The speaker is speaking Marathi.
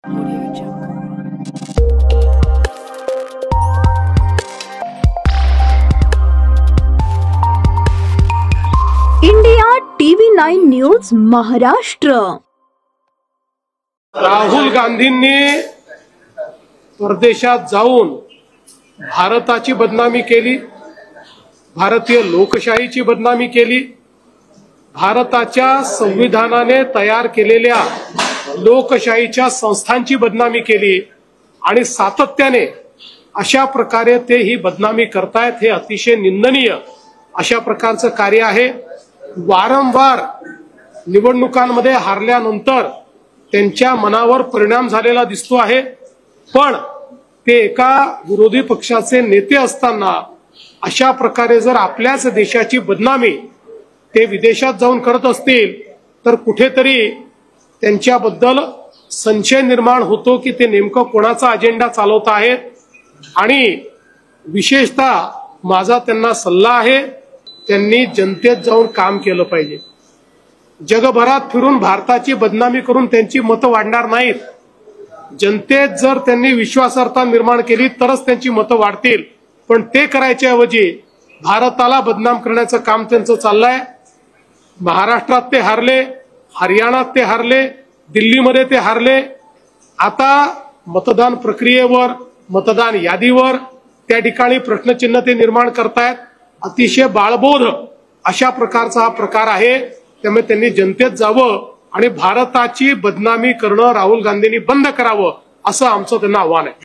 India TV 9 news Maharashtra. Rahul गांधींनी परदेशात जाऊन भारताची बदनामी केली, भारतीय लोकशाहीची बदनामी केली, भारताच्या संविधानाने तयार केलेल्या लोकशाहीच्या संस्थांची बदनामी केली आणि सातत्याने अशा प्रकारे ते ही बदनामी करतायत। हे अतिशय निंदनीय अशा प्रकारचं कार्य आहे। वारंवार निवडणुकांमध्ये हारल्यानंतर त्यांच्या मनावर परिणाम झालेला दिसतो आहे, पण ते एका विरोधी पक्षाचे नेते असताना अशा प्रकारे जर आपल्याच देशाची बदनामी ते विदेशात जाऊन करत असतील तर कुठेतरी त्यांच्याबद्दल संशय निर्माण होतो की ते नेमकं कोणाचा अजेंडा चालवत आहेत। आणि विशेषतः माझा त्यांना सल्ला आहे, त्यांनी जनतेत जाऊन काम केलं पाहिजे। जगभरात फिरून भारताची बदनामी करून त्यांची मतं वाढणार नाहीत। जनतेत जर त्यांनी विश्वासार्हता निर्माण केली तरच त्यांची मतं वाढतील, पण ते करायच्या ऐवजी भारताला बदनाम करण्याचं काम त्यांचं चाललंय। महाराष्ट्रात ते हारले, हरियाणात ते हारले, दिल्लीमध्ये ते हारले। आता मतदान प्रक्रियेवर, मतदान यादीवर त्या ठिकाणी प्रश्नचिन्ह ते निर्माण करतायत। अतिशय बाळबोध अशा प्रकारचा हा प्रकार आहे। त्यामुळे त्यांनी जनतेत जावं आणि भारताची बदनामी करणं राहुल गांधींनी बंद करावं असं आमचं त्यांना आव्हान आहे।